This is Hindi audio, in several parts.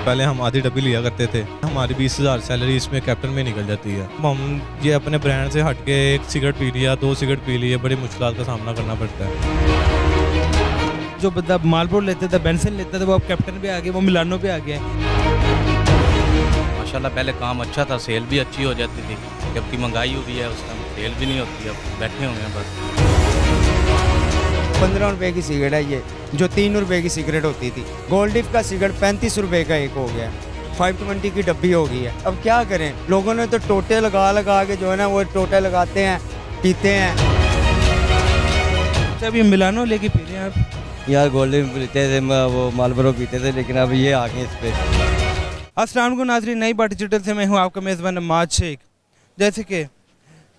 पहले हम आधी डब्बी लिया करते थे, हमारी 20,000 सैलरी इसमें कैप्टन में निकल जाती है। हम ये अपने ब्रांड से हट के एक सिगरेट पी लिया, 2 सिगरेट पी लिए, बड़ी मुश्किल का सामना करना पड़ता है। जो बंदा मालबोर लेता था, बेंसन लेता था, वो अब कैप्टन पे आ गया, वो मिलानो पे आ गया। माशाल्लाह पहले काम अच्छा था, सेल भी अच्छी हो जाती थी, जबकि महंगाई हुई है उस टाइम सेल भी नहीं होती, अब बैठे हुए हैं बस। 15 रुपए की सिगरेट है ये, जो 3 रुपए की सिगरेट होती थी। गोल्ड लीफ का सिगरेट 35 रुपए का एक हो गया, 520 की डब्बी हो गई है। अब क्या करें, लोगों ने तो टोटे लगा के जो है ना वो टोटे लगाते हैं, पीते हैं। अच्छा, अभी मिलानो लेके पी रहे हैं आप? यार गोल्ड लीफ पीते थे, वो मालबोरो पीते थे, लेकिन अब ये आ गए इस पर। अस्सलाम वालेकुम नाज़रीन, नई बात डिजिटल से मैं हूँ आपका मेज़बान नमाज शेख। जैसे कि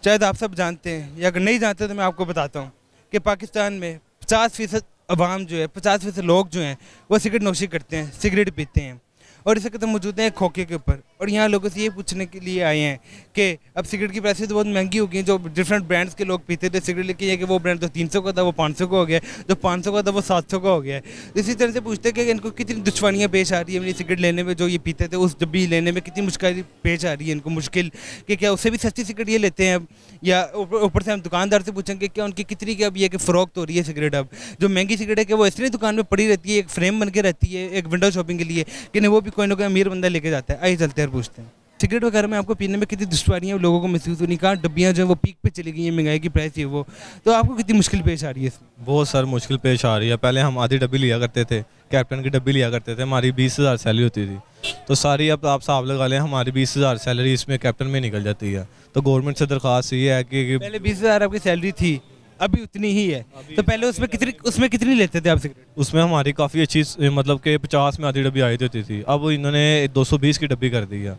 शायद आप सब जानते हैं या अगर नहीं जानते तो मैं आपको बताता हूँ कि पाकिस्तान में 50% अवाम जो है, 50% लोग जो हैं वो सिगरेट नोशी करते हैं, सिगरेट पीते हैं। और इस वक्त हम मौजूद हैं खोखे के ऊपर, और यहाँ लोगों से ये पूछने के लिए आए हैं कि अब सिगरेट की प्राइसेस तो बहुत महंगी हो गई हैं। जो डिफरेंट ब्रांड्स के लोग पीते थे सिगरेट, लेकिन ये कि वो ब्रांड तो 300 का था वो 500 का हो गया, जो 500 का था वो 700 का हो गया है। इसी तरह से पूछते हैं कि इनको कितनी दुश्वारियाँ पेश आ रही है अपनी सिगरेट लेने में, जो ये पीते थे उस डब्बी लेने में कितनी मुश्किल पेश आ रही है इनको, मुश्किल कि क्या उससे भी सस्ती सिगरेट ये लेते हैं अब, या ऊपर से हम दुकानदार से पूछेंगे क्या उनकी कितनी क्या अब ये कि फ़रोख्त हो रही है सिगरेट। अब जो महंगी सिगरेट है कि वो इसलिए दुकान में पड़ी रहती है, एक फ्रेम बन के रहती है एक विंडो शॉपिंग के लिए, कि नहीं वो भी कोई ना कोई अमीर बंदा लेके जाता है। आइए चलते हैं और पूछते हैं सिगरेट वगैरह में आपको पीने में कितनी दुश्वारियाँ लोगों को महसूस होनी, कहाँ डब्बियाँ जो है वो पीक पे चली गई हैं, महंगाई की प्राइस है वो, तो आपको कितनी मुश्किल पेश आ रही है इसमें? बहुत सारी मुश्किल पेश आ रही है। पहले हम आधी डब्बी लिया करते थे, कैप्टन की डब्बी लिया करते थे, हमारी 20,000 सैलरी होती थी, तो सारी अब आप हिसाब लगा लें हमारी 20,000 सैलरी इसमें कैप्टन में निकल जाती है। तो गवर्नमेंट से दरख्वास्त ये है कि पहले 20,000 आपकी सैलरी थी, अभी उतनी ही है, तो पहले उसमें कितनी लेते थे आप सिगरेट? उसमें हमारी काफ़ी अच्छी मतलब कि 50 में आधी डब्बी आई होती थी, अब इन्होंने 220 की डब्बी कर दी है।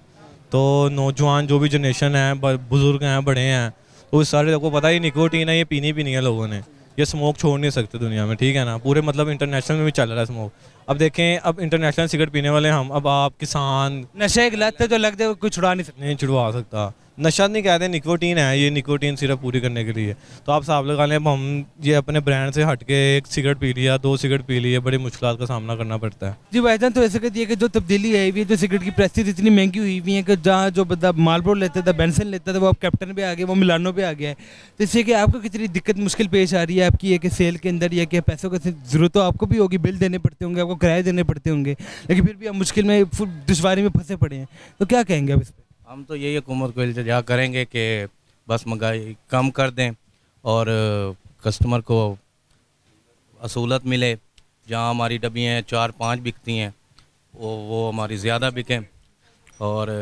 तो नौजवान जो भी जनरेशन है, बुज़ुर्ग हैं, बड़े हैं, तो इस सारे लोगों को पता ही निकोटीन है, ये पीनी है लोगों ने, ये स्मोक छोड़ नहीं सकते दुनिया में, ठीक है ना। पूरे मतलब इंटरनेशनल में भी चल रहा है स्मोक। अब देखें, अब इंटरनेशनल सिगरेट पीने वाले हम, अब आप किसान, नशा एक लत है जो लग जाए कोई छुड़ा नहीं सकता। नहीं छुड़वा सकता, नशा नहीं कहते, निकोटीन है ये, निकोटीन सिर्फ पूरी करने के लिए। तो आप साहब लगा लें, अब हम ये अपने ब्रांड से हट के एक सिगरेट पी लिया, 2 सिगरेट पी लिए, बड़ी मुश्किल का सामना करना पड़ता है। जी भाईजान, तो ऐसे कहती है कि जो तब्दीली आई हुई है, जो सिगरेट की प्राइसेस इतनी महंगी हुई हुई है कि जहाँ जो बंदा मालबोर लेता था, बेंसन लेता था, वो अब कैप्टन पे आ गया, वो मिलानो पे आ गया है। तो इससे कि आपको कितनी दिक्कत मुश्किल पेश आ रही है आपकी, ये कि सेल के अंदर, या कि पैसों की ज़रूरत तो आपको भी होगी, बिल देने पड़ते होंगे, आपको किराए देने पड़ते होंगे, लेकिन फिर भी आप मुश्किल में दुश्वारी में फंसे पड़े हैं, तो क्या कहेंगे आप इस पर? हम तो यही हुकूमत को इल्तिजा करेंगे कि बस महंगाई कम कर दें और कस्टमर को असूलत मिले। जहाँ हमारी डब्बियाँ 4-5 बिकती हैं वो हमारी ज़्यादा बिकें, और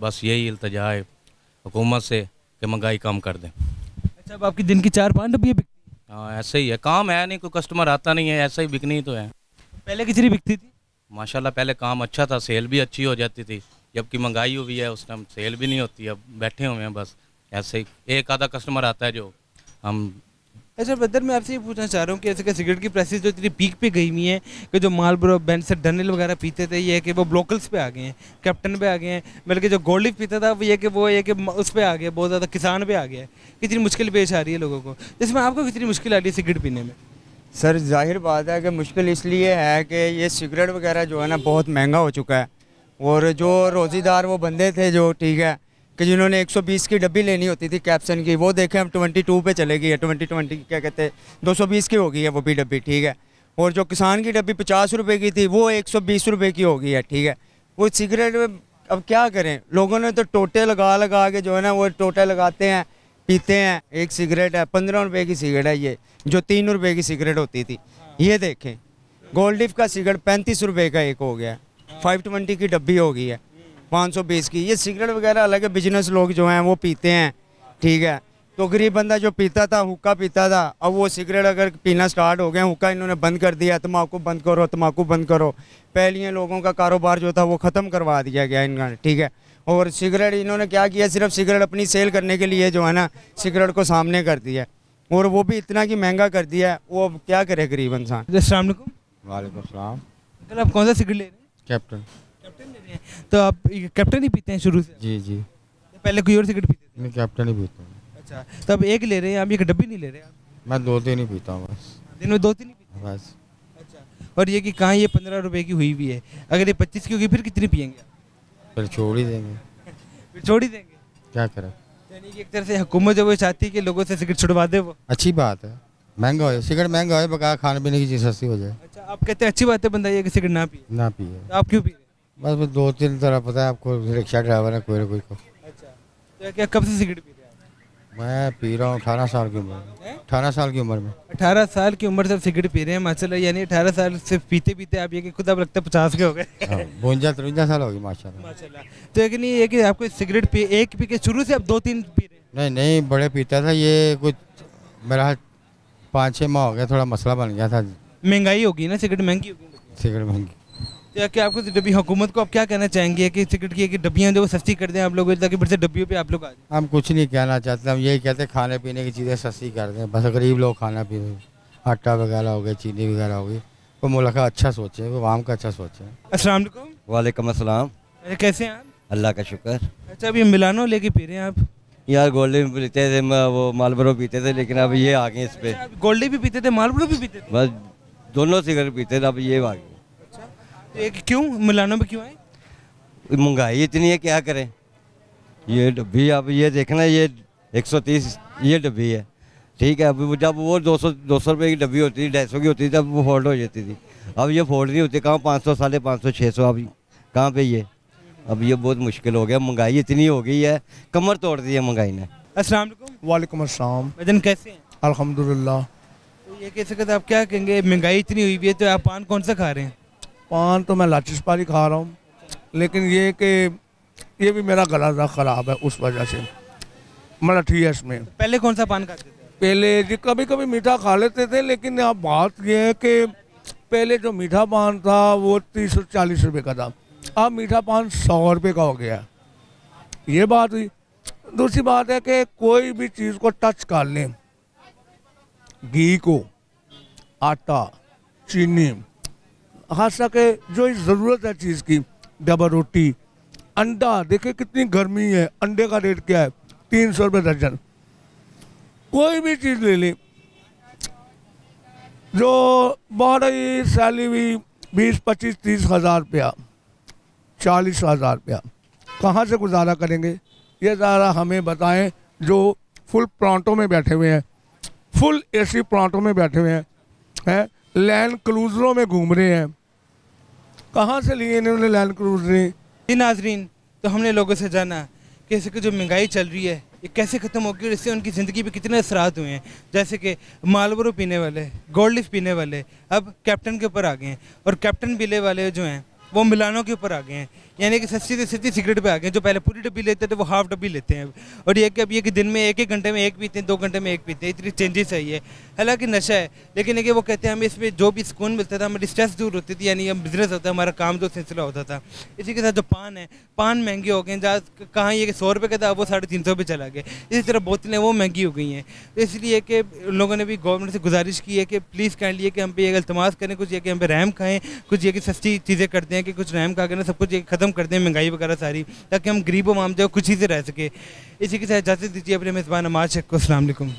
बस यही इल्तिजा है हुकूमत से कि महंगाई कम कर दें। अच्छा, अब आपकी दिन की 4-5 डब्बियाँ बिकती हैं? हाँ ऐसे ही है, काम है नहीं, कोई कस्टमर आता नहीं है, ऐसे ही बिकनी तो है। पहले कितनी बिकती थी? माशाल्लाह पहले काम अच्छा था, सेल भी अच्छी हो जाती थी, जबकि महंगाई हुई है उस टाइम सेल भी नहीं होती, अब बैठे हुए हैं बस ऐसे ही, एक आधा कस्टमर आता है जो हम। अच्छा बदर, मैं आपसे ये पूछना चाह रहा हूँ कि ऐसे कि सिगरेट की प्राइसेस जो इतनी पीक पे गई हुई हैं कि जो मालबोरो, बेंसन, डर्नेल वगैरह पीते थे, ये है कि वो लोकल्स पे आ गए हैं, कैप्टन पे आ गए हैं, बल्कि जो गोल्ड लीफ पीता था वो ये कि उस पर आ गया, बहुत ज़्यादा किसान पे आ गया है। कितनी मुश्किल पेश आ रही है लोगों को, जिसमें आपको कितनी मुश्किल आ रही है सिगरेट पीने में? सर जाहिर बात है कि मुश्किल इसलिए है कि ये सिगरेट वगैरह जो है ना बहुत महंगा हो चुका है, और जो रोज़ीदार वो बंदे थे जो, ठीक है, कि जिन्होंने 120 की डब्बी लेनी होती थी कैप्सन की, वो देखें हम 22 पे चले गई है, 20 क्या कहते हैं 220 की हो गई है वो भी डब्बी, ठीक है। और जो किसान की डब्बी 50 रुपये की थी वो 120 रुपये की हो गई है, ठीक है। वो सिगरेट अब क्या करें, लोगों ने तो टोटे लगा के जो है ना वो टोटे लगाते हैं, पीते हैं। एक सिगरेट है 15 रुपये की सिगरेट है ये, जो 3 रुपये की सिगरेट होती थी। ये देखें, गोल्ड लीफ का सिगरेट 35 रुपये का एक हो गया, 520 की डब्बी हो गई है, 520 की। ये सिगरेट वगैरह अलग बिजनेस लोग जो हैं वो पीते हैं, ठीक है। तो गरीब बंदा जो पीता था, हुक्का पीता था, अब वो सिगरेट अगर पीना स्टार्ट हो गया, हुक्का इन्होंने बंद कर दिया, तम्बाकू बंद करो, तम्बाकू बंद करो। पहले लोगों का कारोबार जो था वो ख़त्म करवा दिया गया इनका, ठीक है। और सिगरेट इन्होंने क्या किया, सिर्फ सिगरेट अपनी सेल करने के लिए जो है ना सिगरेट को सामने कर दिया, और वो भी इतना कि महंगा कर दिया, वो अब क्या करे गरीब इंसान। अस्सलाम वालेकुम। वालेकुम सलाम। कल आप कौन सा सिगरेट ले रहे हैं? कैप्टन। कैप्टन ले रहे हैं, तो आप कैप्टन ही पीते हैं शुरू से? जी जी। पहले कोई और सिगरेट पीते थे? मैं कैप्टन ही पीता हूँ। अच्छा, तो अब एक ले रहे हैं, आप एक डब्बी नहीं ले रहे आप? मैं 2-3 ही पीता हूँ बस। दिन में 2-3 ही पीते हैं? बस। अच्छा, और ये कि कहाँ ये 15 रुपए की हुई हुई है, अगर ये 25 की होगी फिर कितनी पियेंगे? फिर छोड़ ही देंगे, फिर छोड़ ही देंगे। क्या करें। यानी कि एक तरह से हुकूमत जो वो चाहती है कि लोगों से सिगरेट छुड़वा दे वो। अच्छी बात है, महंगा हो सिगरेट, महंगा हो बका खाने पीने की चीज़ सस्ती हो जाए। अच्छा, आप कहते हैं अच्छी बात है बंदा ये कि सिगरेट ना पिए, ना पिए, तो आप क्यों पी रहे बस 2-3 तरह पता है आपको, रिक्शा ड्राइवर है कोई ना कोई को। हैं? अच्छा, तो क्या कब से सिगरेट पी रहे हैं? मैं पी रहा हूँ 18 साल की उम्र में, 18 साल की उम्र में। 18 साल की उम्र से आप सिगरेट पी रहे हैं माशाल्लाह, यानी 18 साल से पीते पीते आप ये कि खुद अब लगता है 50 के हो गए। 52-53 साल होगी माशाल्लाह। माशाल्लाह। तो एक नहीं ये कि आपको सिगरेट एक पी के शुरू से आप 2-3 पी रहे हैं? नहीं, बड़े पीता था, ये कुछ मेरा 5-6 माह हो गया, थोड़ा मसला बन गया था। महंगाई होगी ना, सिगरेट महंगी होगी। सिगरेट महंगी। तो क्या आपको डब्बी हुकूमत को आप क्या कहना चाहेंगे कि सिगरेट की डब्बियाँ जो वो सस्ती कर दें आप लोग, ताकि फिर से डब्बियों पे आप लोग आ जाए? हम कुछ नहीं कहना चाहते, हम यही कहते हैं खाने पीने की चीज़ें सस्ती कर दें, बस गरीब लोग खाना पी, आटा वगैरह हो गया, चीनी वगैरह हो गई, वो मुल्क का अच्छा सोचें, वो आम का अच्छा सोचें। अस्सलाम वालेकुम। वालेकुम अस्सलाम। अरे कैसे हैं आप? अल्लाह का शुक्र। अच्छा, अभी मिलानो लेके पी रहे हैं आप? यार गोल्डन पीते थे, वो मालबरो पीते थे, लेकिन अब ये आ गए इस पे। गोल्डी भी पीते थे, मालबोरो भी पीते थे? बस दोनों सिगरेट पीते थे, अब ये आ गए। तो एक क्यों मिलानो में क्यों आए? महंगाई इतनी है, क्या करें। ये डब्बी अब ये देखना, ये 130 ये डब्बी है, ठीक है। अब जब वो 200 रुपये की डब्बी होती थी, 250 की होती थी, तब वो फोल्ड हो जाती थी। अब ये फोल्ड नहीं होती, कहाँ 500, 550, 600, अभी कहाँ पे ये। अब ये बहुत मुश्किल हो गया, महंगाई इतनी हो गई है, कमर तोड़ दी है महंगाई ने। अस्सलाम वालेकुम। वालेकुम अस्सलाम। भजन कैसे हैं? अल्हम्दुलिल्लाह। तो ये कैसे कहते आप क्या कहेंगे, महंगाई इतनी हुई है तो आप पान कौन सा खा रहे हैं? पान तो मैं लाचिसपारी खा रहा हूँ, लेकिन ये कि ये भी मेरा गला ज़रा ख़राब है, उस वजह से मतलब ठीक है इसमें। पहले कौन सा पान खाते थे? पहले जी कभी कभी मीठा खा लेते थे, लेकिन अब बात ये है कि पहले जो मीठा पान था वो 30-40 रुपये का था, अब मीठा पान 100 रुपये का हो गया, ये बात हुई। दूसरी बात है कि कोई भी चीज़ को टच कर लें, घी को, आटा, चीनी, खास के जो ज़रूरत है चीज़ की, डबल रोटी, अंडा, देखिए कितनी गर्मी है, अंडे का रेट क्या है, 300 रुपये दर्जन। कोई भी चीज़ ले लें, जो बहुत ही सैलरी हुई 20-25-30 हज़ार रुपया, 40 हज़ार रुपया, कहाँ से गुजारा करेंगे, ये ज़रा हमें बताएं। जो फुल प्लांटों में बैठे हुए हैं, फुल एसी प्लांटों में बैठे हुए हैं, लैंड क्रूज़रों में घूम रहे हैं, कहाँ से लिए इन्होंने लैंड क्रूज़रें? जी नाजरीन, तो हमने लोगों से जाना कि इसकी जो महंगाई चल रही है ये कैसे ख़त्म होगी और इससे उनकी ज़िंदगी पे कितने असरात हुए हैं। जैसे कि मालबोरो पीने वाले, गोल्ड लीफ पीने वाले अब कैप्टन के ऊपर आ गए हैं, और कैप्टन पीने वाले जो हैं वो मिलानों के ऊपर आ गए हैं, यानी कि सस्ती से सस्ती सिगरेट पे आ गए हैं। जो पहले पूरी डब्बी लेते थे वो हाफ डब्बी लेते हैं, और ये कि अब ये कि दिन में एक घंटे में एक पीते हैं, 2 घंटे में एक पीते हैं, इतनी चेंजेस आई है। हालांकि नशा है, लेकिन ये कि वो कहते हैं हमें इसमें जो भी सुकून मिलता था, हमारी स्ट्रेस दूर होती थी, यानी हम बिजनेस होता है, हमारा काम जो सिलसिला होता था। इसी के साथ जो पान है, पान महंगे हो गए, जहाँ कहाँ ये कि 100 रुपये का था वो 350 पे चला गया। इसी तरह बोतलें वो महंगी हो गई हैं। तो इसलिए कि लोगों ने भी गवर्नमेंट से गुजारिश की है कि प्लीज़ काइंडली कि हम पे ये इल्तमास करें, कुछ ये कि हम पे रहम खाएँ, कुछ ये कि सस्ती चीज़ें करते हैं कि कुछ रहम खा कर सब कुछ ख़त्म कर दें, महंगाई वगैरह सारी, ताकि हम गरीब आवाम जो खुशी से रह सके। इसी के साथ इजाज़त दीजिए अपने मेज़बान अमाज शेख को। अस्सलाम वालेकुम।